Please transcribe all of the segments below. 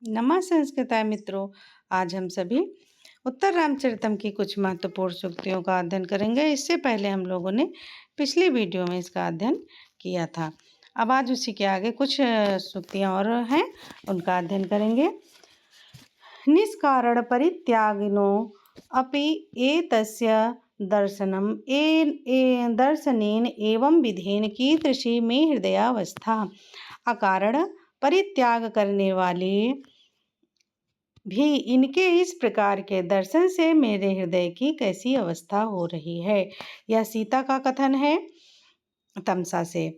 नमः संस्कृताय मित्रों। आज हम सभी उत्तर रामचरितम की कुछ महत्वपूर्ण सूक्तियों का अध्ययन करेंगे। इससे पहले हम लोगों ने पिछली वीडियो में इसका अध्ययन किया था। अब आज उसी के आगे कुछ सूक्तियाँ और हैं, उनका अध्ययन करेंगे। निष्कारण परित्यागिनो अपि एतस्य दर्शनम दर्शनेन एवं विधेन कीदृशी में हृदयावस्था। अकारण परित्याग करने वाले भी इनके इस प्रकार के दर्शन से मेरे हृदय की कैसी अवस्था हो रही है। यह सीता का कथन है तमसा से।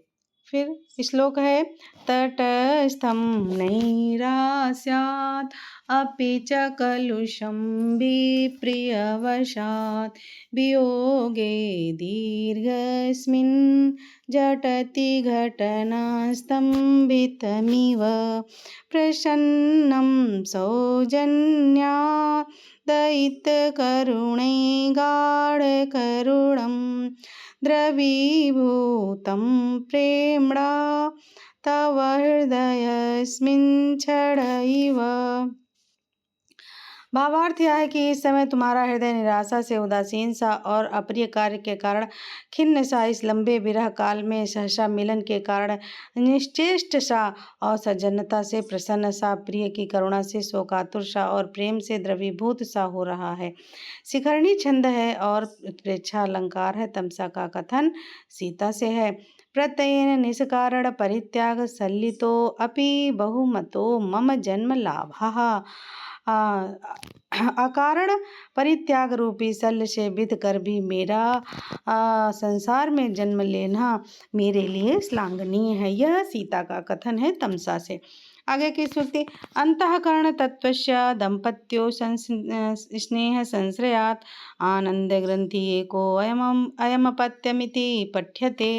फिर श्लोक है, तटस्थं नैरास्यात् अपि च कलुषं विप्रियवशात् वियोगे दीर्घस्मिन् झटति घटनास्तम्भितमिव प्रसन्नं सौजन्यादयितकरुणे गाढकरुणं द्रवीभूतं प्रेम्णा तव हृदयस्मिन् क्षणैव। भावार्थ यह है कि इस समय तुम्हारा हृदय निराशा से, उदासीन सा और अप्रिय कार्य के कारण खिन्न सा, इस लंबे विरह काल में सहसा मिलन के कारण निश्चेष्ट सा और सज्जनता से प्रसन्न सा, प्रिय की करुणा से शोकातुर सा और प्रेम से द्रवीभूत सा हो रहा है। शिखरणी छंद है और उत्प्रेक्षा अलंकार है। तमसा का कथन सीता से है। प्रत्ययेन निष्कारण परित्याग सल्लितो अपि बहुमतो मम जन्म लाभः। अकारण परित्याग रूपी शल्य से विध कर भी मेरा संसार में जन्म लेना मेरे लिए श्लाघनीय है। यह सीता का कथन है तमसा से। आगे की सूक्ति, अंतःकरण तत्वस्य दंपत्यो स्नेह संश्रयात् आनंद ग्रंथि एको अयमपत्यमिति पठ्यते।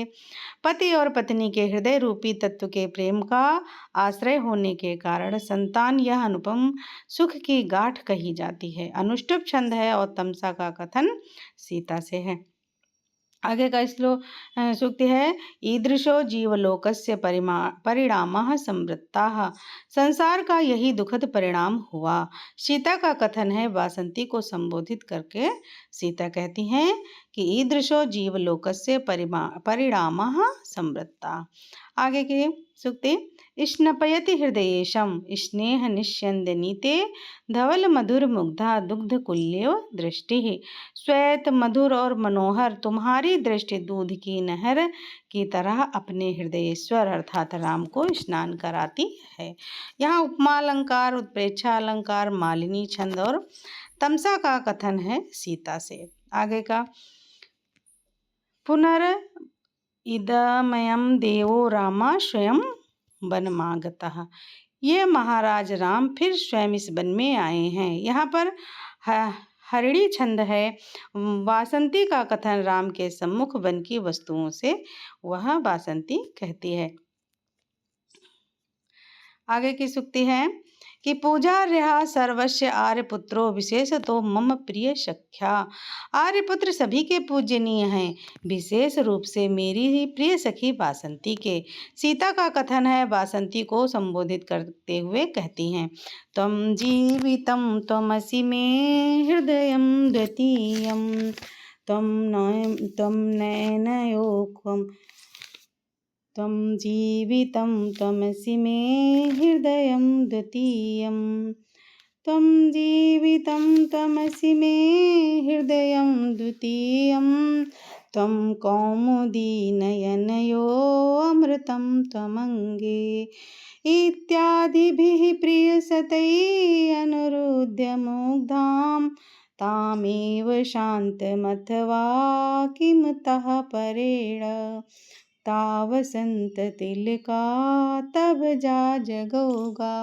पति और पत्नी के हृदय रूपी तत्व के प्रेम का आश्रय होने के कारण संतान यह अनुपम सुख की गांठ कही जाती है। अनुष्टुप छंद है और तमसा का कथन सीता से है। आगे का सूक्ति है, ईदृशो जीवलोकस्य परिणामः संवृत्ताः। संसार का यही दुखद परिणाम हुआ। सीता का कथन है वासंती को संबोधित करके सीता कहती हैं कि ईदृशो जीवलोकस्य परिणामः संवृत्ता। आगे की सूक्ति, स्नपयति हृदयेशं स्नेह निस्यन्दनीते धवल मधुर मुग्धा दुग्ध कुल्यो दृष्टि। श्वेत मधुर और मनोहर तुम्हारी दृष्टि दूध की नहर की तरह अपने हृदयेश्वर अर्थात राम को स्नान कराती है। यहाँ उपमा अलंकार, उत्प्रेक्षा अलंकार, मालिनी छंद और तमसा का कथन है सीता से। आगे का, पुनर इदमयम देवो रामा स्वयं वनमागतः। ये महाराज राम फिर स्वयं इस वन में आए हैं। यहाँ पर हरिणी छंद है। वासंती का कथन राम के सम्मुख वन की वस्तुओं से वह वासंती कहती है। आगे की सूक्ति है कि पूजार्यः सर्वस्य आर्यपुत्रो विशेषतो मम प्रिय सख्या। आर्यपुत्र सभी के पूजनीय हैं, विशेष रूप से मेरी ही प्रिय सखी वासंती के। सीता का कथन है वासंती को संबोधित करते हुए कहती हैं, त्वं जीवितं त्वमसि मे हृदयं द्वितीयं त्वं नयनयोक्वं त्वं जीवितं त्वमसि मे हृदयं द्वितीयं त्वं जीवितं त्वमसि मे हृदयं द्वितीयं त्वं कौमुदी नयनयो अमृतं त्वमङ्गे इत्यादिभिः प्रियसतैः अनुरुध्य मुग्धां तामेव शान्तमथवा किं तः परेण तावसंत तिलका तब जा जगोगा।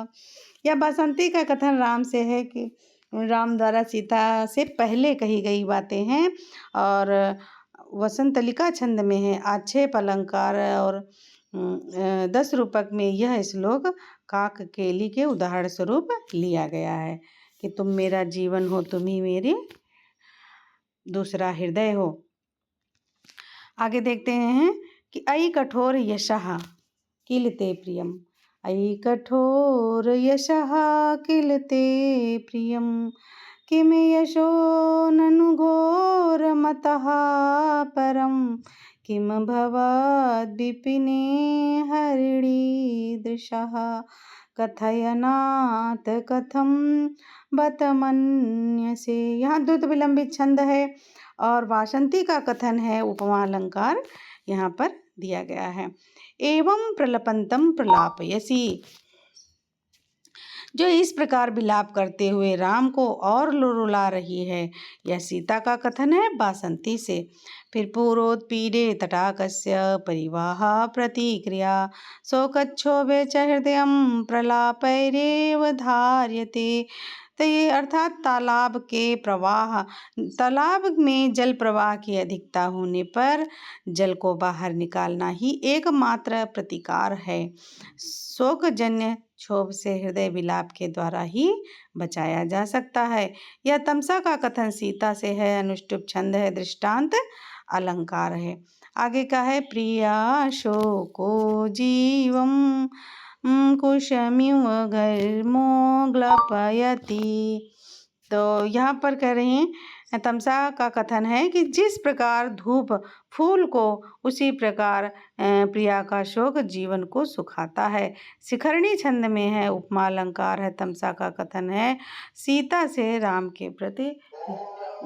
यह बसंती का कथन राम से है कि राम द्वारा सीता से पहले कही गई बातें हैं और वसंतलिका छंद में है। आक्षेप अलंकार और 10 रूपक में यह श्लोक काक केली के उदाहरण स्वरूप लिया गया है कि तुम मेरा जीवन हो, तुम ही मेरी दूसरा हृदय हो। आगे देखते हैं कि अयि कठोर यशः किल ते प्रियम। अयि कठोर यशः किल ते प्रियं किम यशो ननु घोरमतः परं किम भवद्विपिने हरिणीदृशः कथयनाथ कथम बत मन्यसे। यहाँ द्रुत विलंबित छंद है और वासंती का कथन है, उपमा अलंकार यहाँ पर दिया गया है। एवं प्रलपंतम प्रलापयसी, जो इस प्रकार विलाप करते हुए राम को और रुला रही है, यह सीता का कथन है बासंती से। फिर पूर्वोत्पीडे तटाकस्य परिवाह प्रतिक्रिया शोकक्षोभे च हृदयं प्रलापैरेव धार्यते। तो ये अर्थात तालाब में जल प्रवाह की अधिकता होने पर जल को बाहर निकालना ही एकमात्र प्रतिकार है। शोकजन्य क्षोभ से हृदय विलाप के द्वारा ही बचाया जा सकता है। यह तमसा का कथन सीता से है, अनुष्टुप छंद है, दृष्टांत अलंकार है। आगे का है प्रिया शोको जीवम कुशमिव गर्मो ग्लपयति। तो यहाँ पर कह रहे हैं, तमसा का कथन है कि जिस प्रकार धूप फूल को, उसी प्रकार प्रिया का शोक जीवन को सुखाता है। शिखरणी छंद में है, उपमा अलंकार है। तमसा का कथन है सीता से राम के प्रति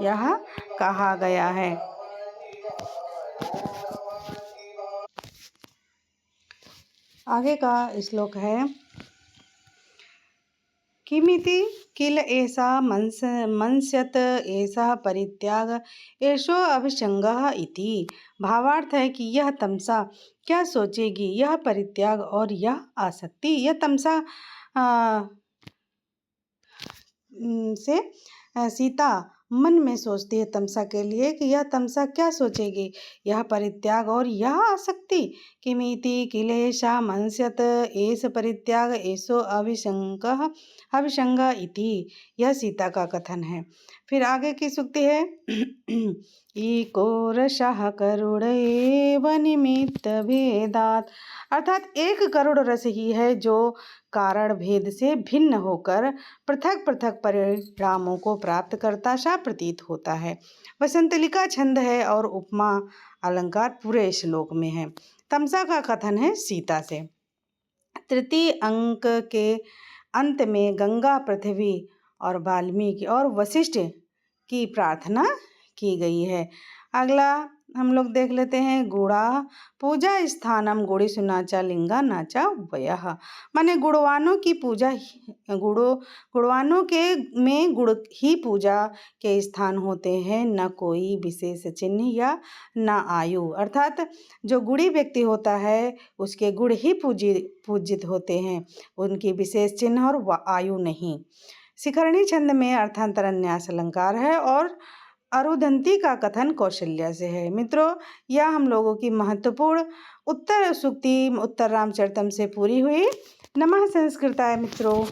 यह कहा गया है। आगे का श्लोक है किमिति किल ऐसा मंस्यत ऐसा परित्याग एषो अभिसंगः इति। भावार्थ है कि यह तमसा क्या सोचेगी, यह परित्याग और यह आसक्ति। यह तमसा से सीता मन में सोचती है तमसा के लिए कि यह तमसा क्या सोचेगी, यह परित्याग और यह आसक्ति। किमिति किलेशा मंस्यत एष परित्याग एषो अभिसंग इति, यह सीता का कथन है। फिर आगे की सूक्ति है ईको रसः करुण एव निमित्त भेदात्, अर्थात एक करुण रस ही है जो कारण भेद से भिन्न होकर पृथक पृथक परिणामों को प्राप्त करता सा प्रतीत होता है। वसंतलिका छंद है और उपमा अलंकार पूरे श्लोक में है। तमसा का कथन है सीता से। तृतीय अंक के अंत में गंगा, पृथ्वी और वाल्मीकि और वशिष्ठ की प्रार्थना की गई है। अगला हम लोग देख लेते हैं गुड़ा पूजा स्थानम गुड़ी सुनाचा लिंगा नाचा वयः, माने गुणवानों की पूजा, गुणवानों के में गुड़ ही पूजा के स्थान होते हैं, न कोई विशेष चिन्ह या न आयु। अर्थात जो गुड़ी व्यक्ति होता है उसके गुण ही पूजित होते हैं, उनकी विशेष चिन्ह और आयु नहीं। शिखरणी छंद में अर्थांतर न्यास अलंकार है और अरुधंती का कथन कौशल्या से है। मित्रों, यह हम लोगों की महत्वपूर्ण उत्तर सूक्ति उत्तर रामचरितम से पूरी हुई। नमः संस्कृताय मित्रों।